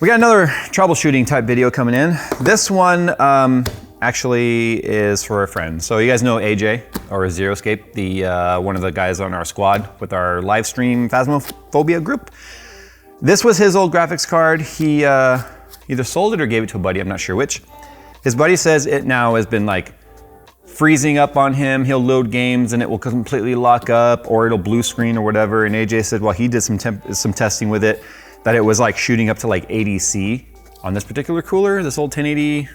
We got another troubleshooting type video coming in. This one actually is for a friend. So you guys know AJ, or Zeroscape, the one of the guys on our squad with our live stream Phasmophobia group. This was his old graphics card. He either sold it or gave it to a buddy, I'm not sure which. His buddy says it now has been like freezing up on him. He'll load games and it will completely lock up, or it'll blue screen or whatever. And AJ said, well, he did some testing with it, that it was like shooting up to like 80C on this particular cooler, this old 1080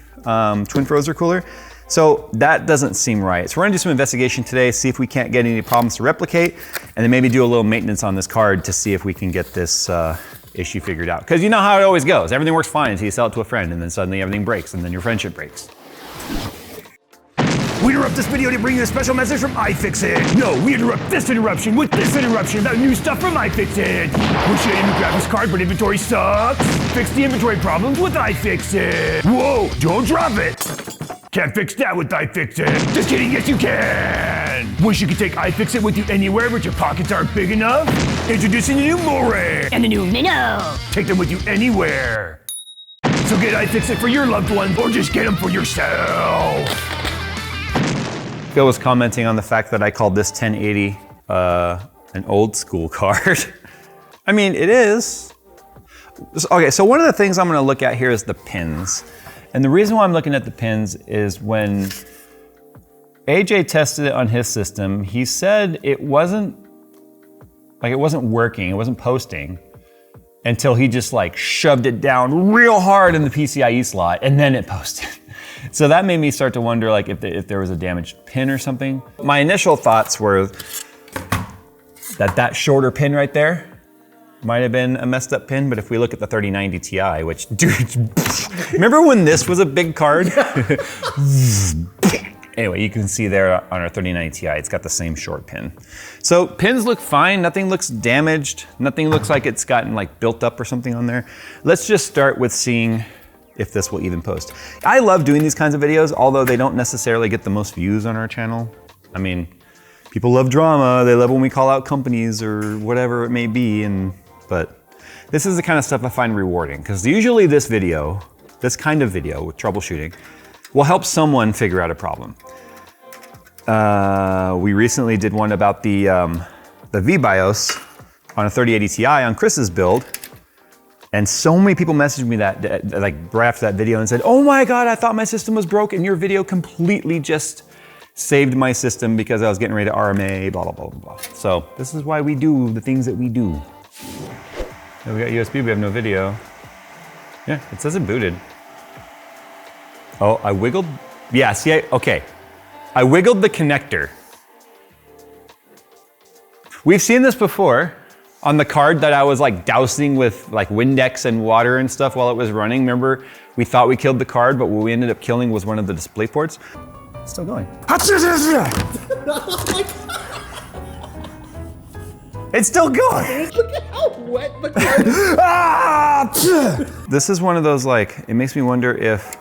Twin Frozer cooler. So that doesn't seem right. So we're gonna do some investigation today, see if we can't get any problems to replicate, and then maybe do a little maintenance on this card to see if we can get this issue figured out. Because you know how it always goes. Everything works fine until you sell it to a friend, and then suddenly everything breaks, and then your friendship breaks. We interrupt this video to bring you a special message from iFixit. No, we interrupt this interruption with this interruption about new stuff from iFixit. We're shooting the graphics card, but inventory sucks. Fix the inventory problems with iFixit. Whoa, don't drop it. Can't fix that with iFixit. Just kidding, yes you can. Wish you could take iFixit with you anywhere, but your pockets aren't big enough? Introducing the new More and the new Minnow. Take them with you anywhere. So get iFixit for your loved ones, or just get them for yourself. Phil was commenting on the fact that I called this 1080 an old school card. I mean, it is. Okay, so one of the things I'm gonna look at here is the pins. And the reason why I'm looking at the pins is when AJ tested it on his system, he said it wasn't working, it wasn't posting until he just like shoved it down real hard in the PCIe slot and then it posted. So that made me start to wonder like if there was a damaged pin or something. My initial thoughts were that shorter pin right there might have been a messed up pin, but if we look at the 3090 Ti, which, dude, remember when this was a big card? Anyway, you can see there on our 3090 Ti, it's got the same short pin. So pins look fine, nothing looks damaged, nothing looks like it's gotten like built up or something on there. Let's just start with seeing if this will even post. I love doing these kinds of videos, although they don't necessarily get the most views on our channel. I mean, people love drama, they love when we call out companies or whatever it may be, but this is the kind of stuff I find rewarding, because usually this kind of video with troubleshooting, will help someone figure out a problem. We recently did one about the VBIOS on a 3080 Ti on Chris's build, and so many people messaged me that like right after that video and said, oh my God, I thought my system was broke and your video completely just saved my system because I was getting ready to RMA, blah, blah, blah, blah, blah. So this is why we do the things that we do. Yeah, we got USB, we have no video. Yeah, it says it booted. Oh, I wiggled, yeah, see, okay. I wiggled the connector. We've seen this before on the card that I was like dousing with like Windex and water and stuff while it was running. Remember, we thought we killed the card, but what we ended up killing was one of the display ports. It's still going. It's still going. Look at how wet the card is. This is one of those like, it makes me wonder if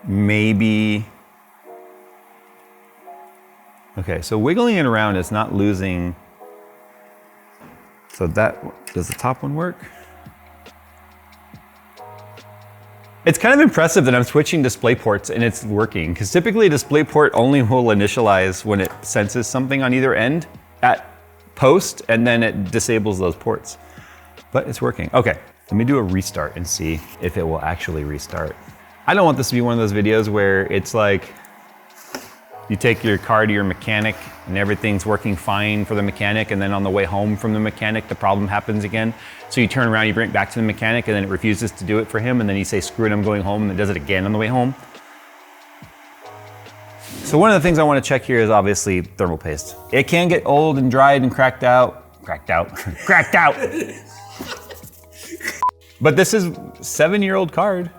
maybe, okay, so wiggling it around is not losing. So that, does the top one work? It's kind of impressive that I'm switching display ports and it's working, because typically a display port only will initialize when it senses something on either end at post, and then it disables those ports. But it's working. Okay, let me do a restart and see if it will actually restart. I don't want this to be one of those videos where it's like, you take your car to your mechanic and everything's working fine for the mechanic, and then on the way home from the mechanic, the problem happens again. So you turn around, you bring it back to the mechanic, and then it refuses to do it for him, and then you say, screw it, I'm going home, and it does it again on the way home. So one of the things I want to check here is obviously thermal paste. It can get old and dried and cracked out. Cracked out. But this is a 7-year-old card,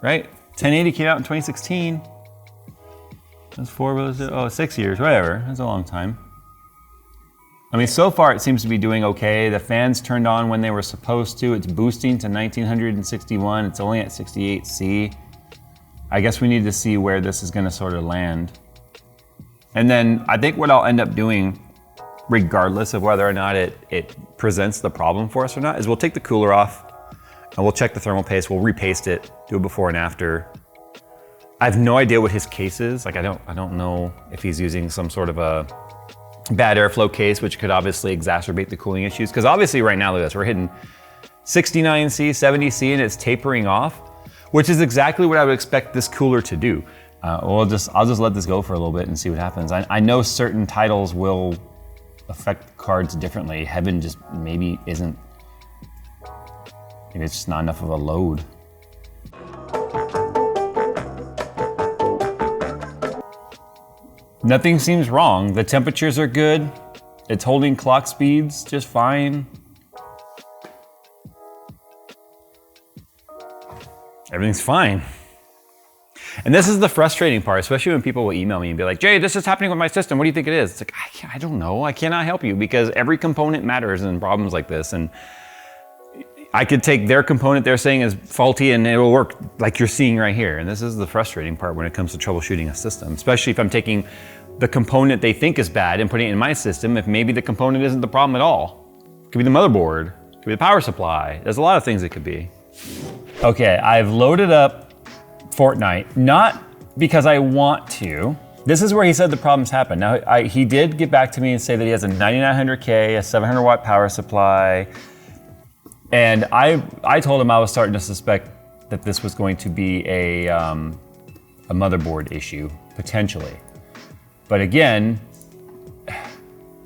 right? 1080 came out in 2016. That's 6 years, whatever. That's a long time. I mean, so far it seems to be doing okay. The fans turned on when they were supposed to. It's boosting to 1961. It's only at 68C. I guess we need to see where this is gonna sort of land. And then I think what I'll end up doing, regardless of whether or not it presents the problem for us or not, is we'll take the cooler off and we'll check the thermal paste, we'll repaste it, do a before and after. I have no idea what his case is. Like I don't know if he's using some sort of a bad airflow case, which could obviously exacerbate the cooling issues. Because obviously right now, look at this, we're hitting 69C, 70C, and it's tapering off, which is exactly what I would expect this cooler to do. I'll just let this go for a little bit and see what happens. I know certain titles will affect cards differently. Heaven just maybe isn't, maybe it's just not enough of a load. Nothing seems wrong. The temperatures are good. It's holding clock speeds just fine. Everything's fine. And this is the frustrating part, especially when people will email me and be like, Jay, this is happening with my system. What do you think it is? It's like, I don't know. I cannot help you because every component matters in problems like this. And I could take their component they're saying is faulty and it will work like you're seeing right here. And this is the frustrating part when it comes to troubleshooting a system, especially if I'm taking the component they think is bad and putting it in my system, if maybe the component isn't the problem at all. It could be the motherboard, it could be the power supply. There's a lot of things it could be. Okay, I've loaded up Fortnite, not because I want to. This is where he said the problems happen. Now, he did get back to me and say that he has a 9900K, a 700 watt power supply. And I told him I was starting to suspect that this was going to be a motherboard issue, potentially. But again,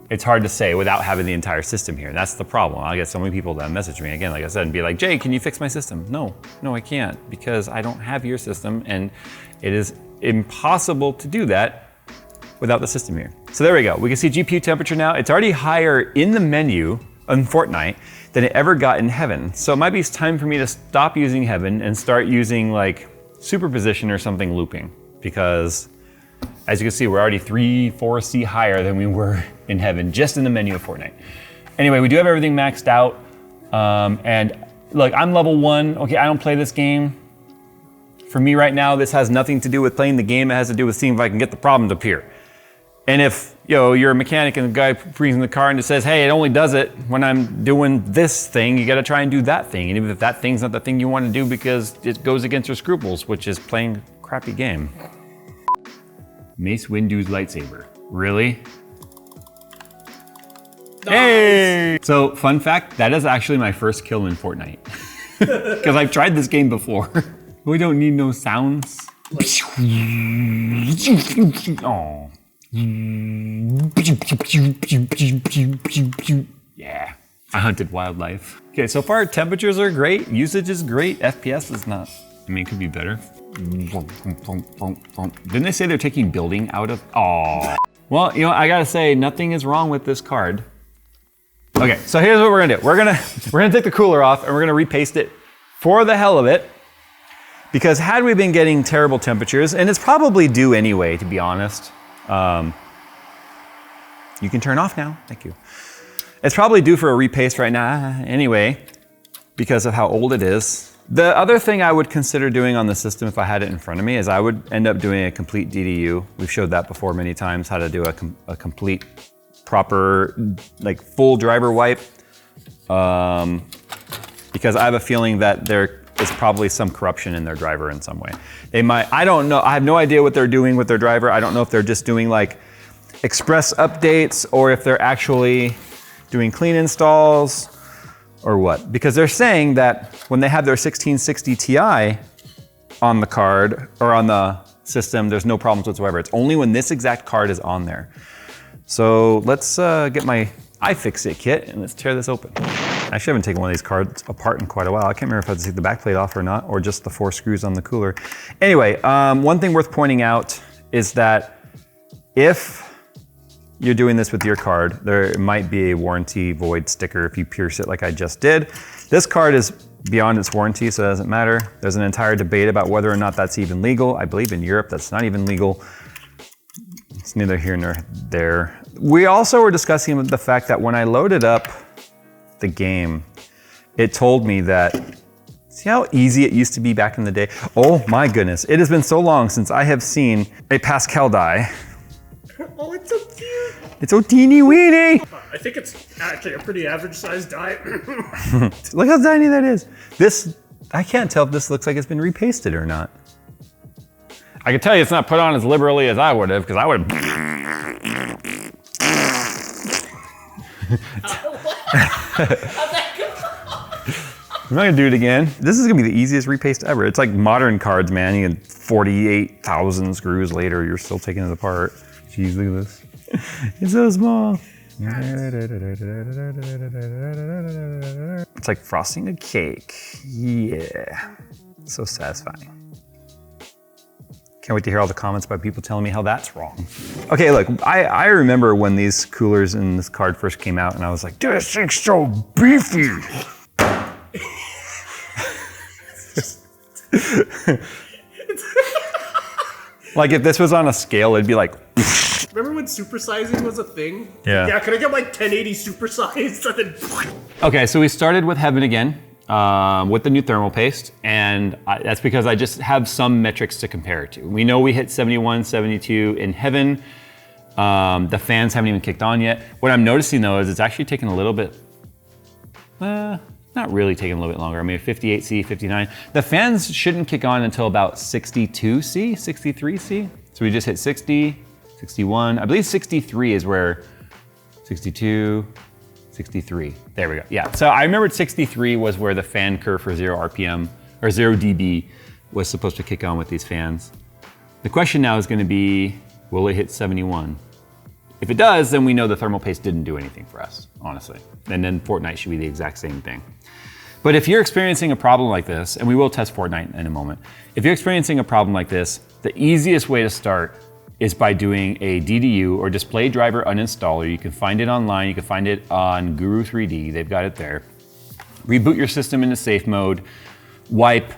it's hard to say without having the entire system here. That's the problem. I get so many people that message me again, like I said, and be like, Jay, can you fix my system? No, I can't, because I don't have your system, and it is impossible to do that without the system here. So there we go. We can see GPU temperature now. It's already higher in the menu on Fortnite than it ever got in Heaven. So it might be time for me to stop using Heaven and start using like superposition or something looping, because as you can see, we're already 3-4C higher than we were in Heaven, just in the menu of Fortnite. Anyway, we do have everything maxed out. And look, I'm level 1. Okay, I don't play this game. For me right now, this has nothing to do with playing the game. It has to do with seeing if I can get the problem to appear. And if you're a mechanic and the guy brings in the car and it says, hey, it only does it when I'm doing this thing, you gotta try and do that thing. And even if that thing's not the thing you wanna do because it goes against your scruples, which is playing a crappy game. Mace Windu's lightsaber. Really? Nice. Hey! So, fun fact, that is actually my first kill in Fortnite. Because I've tried this game before. We don't need no sounds. Oh. Yeah, I hunted wildlife. Okay, so far temperatures are great, usage is great, FPS is not. I mean, it could be better. Didn't they say they're taking building out of? Oh. Well, I gotta say, nothing is wrong with this card. Okay, so here's what we're gonna do. We're gonna take the cooler off and we're gonna repaste it for the hell of it. Because had we been getting terrible temperatures, and it's probably due anyway, to be honest. You can turn off now, thank you. It's probably due for a repaste right now anyway, because of how old it is. The other thing I would consider doing on the system if I had it in front of me is I would end up doing a complete DDU. We've showed that before many times, how to do a complete, proper, like full driver wipe. Because I have a feeling that there is probably some corruption in their driver in some way. They might, I don't know, I have no idea what they're doing with their driver. I don't know if they're just doing like express updates or if they're actually doing clean installs or what. Because they're saying that when they have their 1660 Ti on the card or on the system, there's no problems whatsoever. It's only when this exact card is on there. So let's get my iFixit kit and let's tear this open. I actually haven't taken one of these cards apart in quite a while. I can't remember if I had to take the backplate off or not, or just the 4 screws on the cooler. Anyway, one thing worth pointing out is that if you're doing this with your card, there might be a warranty void sticker if you pierce it like I just did. This card is beyond its warranty, so it doesn't matter. There's an entire debate about whether or not that's even legal. I believe in Europe that's not even legal. It's neither here nor there. We also were discussing the fact that when I loaded up the game, it told me that, see how easy it used to be back in the day? Oh my goodness, it has been so long since I have seen a Pascal die. Oh, it's so cute. It's so teeny weeny. I think it's actually a pretty average sized die. Look how tiny that is. This, I can't tell if this looks like it's been repasted or not. I can tell you it's not put on as liberally as I would have, because I would have. I'm not gonna do it again. This is gonna be the easiest repaste ever. It's like modern cards, man. You get 48,000 screws later, you're still taking it apart. Jeez, look at this. It's so small. It's like frosting a cake. Yeah, so satisfying. Can't wait to hear all the comments by people telling me how that's wrong. Okay, look, I remember when these coolers in this card first came out and I was like, dude, this thing's so beefy. Like if this was on a scale, it'd be like. Remember when supersizing was a thing? Yeah. Yeah, could I get like 1080 supersized and then... Okay, so we started with Heaven again, with the new thermal paste, and that's because I just have some metrics to compare it to. We know we hit 71, 72 in Heaven. The fans haven't even kicked on yet. What I'm noticing though is it's actually taking a little bit, not really taking a little bit longer. I mean, 58C, 59. The fans shouldn't kick on until about 62C, 63C. So we just hit 60, 61. I believe 63 is where 62, 63. There we go. Yeah. So I remembered 63 was where the fan curve for 0 RPM or 0 dB was supposed to kick on with these fans. The question now is going to be, will it hit 71? If it does, then we know the thermal paste didn't do anything for us, honestly. And then Fortnite should be the exact same thing. But if you're experiencing a problem like this, and we will test Fortnite in a moment, if you're experiencing a problem like this, the easiest way to start is by doing a DDU or display driver uninstaller. You can find it online, you can find it on Guru 3D, they've got it there. Reboot your system into safe mode, wipe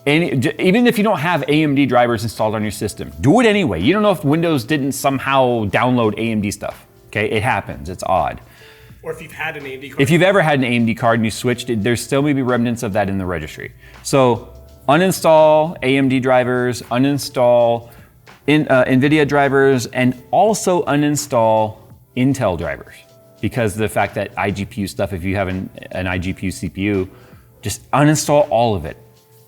even if you don't have AMD drivers installed on your system, do it anyway. You don't know if Windows didn't somehow download AMD stuff, okay? It happens, it's odd. Or if you've had an AMD card. If you've ever had an AMD card and you switched it, there's still maybe remnants of that in the registry. So uninstall AMD drivers, uninstall NVIDIA drivers, and also uninstall Intel drivers. Because of the fact that iGPU stuff, if you have an iGPU CPU, just uninstall all of it.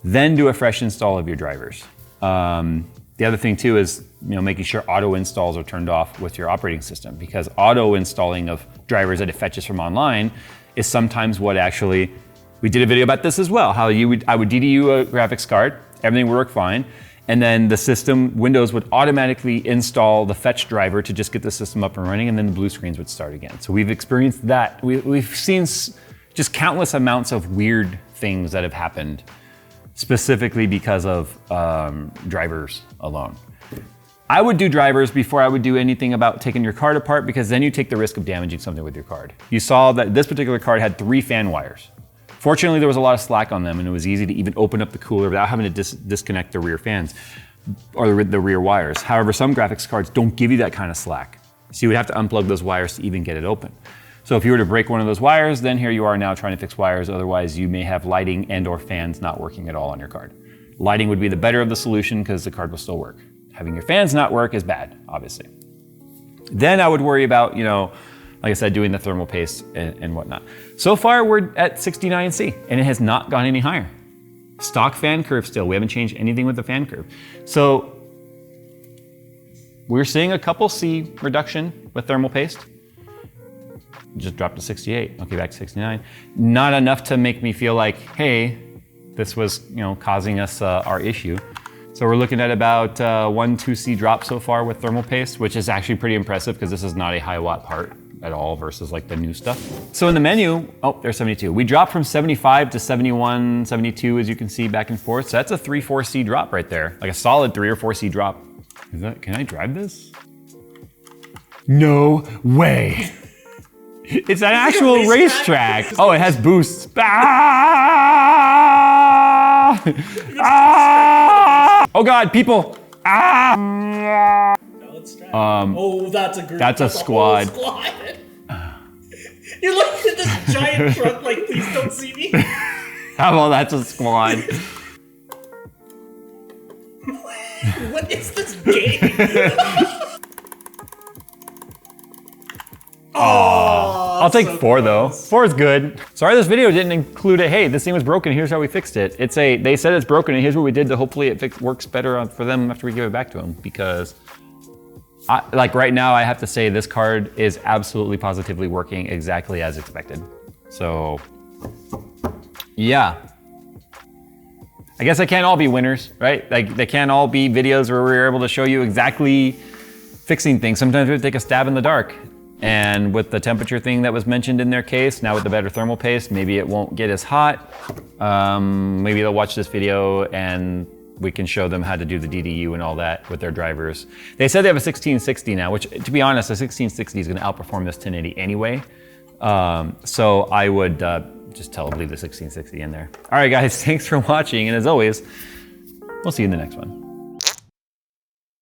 Then do a fresh install of your drivers. The other thing too is making sure auto installs are turned off with your operating system, because auto installing of drivers that it fetches from online is sometimes what actually, we did a video about this as well, how I would DDU a graphics card, everything would work fine, and then the system, Windows would automatically install the fetch driver to just get the system up and running, and then the blue screens would start again. So we've experienced that. We've seen just countless amounts of weird things that have happened specifically because of drivers alone. I would do drivers before I would do anything about taking your card apart, because then you take the risk of damaging something with your card. You saw that this particular card had 3 fan wires. Fortunately, there was a lot of slack on them and it was easy to even open up the cooler without having to disconnect the rear fans or the rear wires. However, some graphics cards don't give you that kind of slack. So you would have to unplug those wires to even get it open. So if you were to break one of those wires, then here you are now trying to fix wires. Otherwise, you may have lighting and or fans not working at all on your card. Lighting would be the better of the solution because the card will still work. Having your fans not work is bad, obviously. Then I would worry about, like I said, doing the thermal paste and whatnot. So far, we're at 69C, and it has not gone any higher. Stock fan curve still. We haven't changed anything with the fan curve. So we're seeing a couple C reduction with thermal paste. Just dropped to 68, okay, back to 69. Not enough to make me feel like, hey, this was causing us our issue. So we're looking at about 1-2C drop so far with thermal paste, which is actually pretty impressive because this is not a high watt part at all versus like the new stuff. So in the menu, oh, there's 72. We dropped from 75 to 71, 72, as you can see, back and forth. So that's a 3-4C drop right there, like a solid 3 or 4C drop. Can I drive this? No way. It's an actual racetrack. Oh, it has boosts. Ah! Ah! Oh God, people. Ah! Oh, that's a group. That's a squad. You're like in this giant truck, like, please don't see me. How about that's a squad? What is this game? I'll take 4 though. 4 is good. Sorry this video didn't include a, hey, this thing was broken, here's how we fixed it. It's a, they said it's broken and here's what we did to hopefully it works better for them after we give it back to them, because like right now I have to say this card is absolutely positively working exactly as expected. So yeah. I guess they can't all be winners, right? Like they can't all be videos where we're able to show you exactly fixing things. Sometimes we have to take a stab in the dark. And with the temperature thing that was mentioned in their case, now with the better thermal paste, maybe it won't get as hot. Maybe they'll watch this video and we can show them how to do the DDU and all that with their drivers. They said they have a 1660 now, which to be honest, a 1660 is gonna outperform this 1080 anyway. So I would just tell them leave the 1660 in there. All right guys, thanks for watching. And as always, we'll see you in the next one.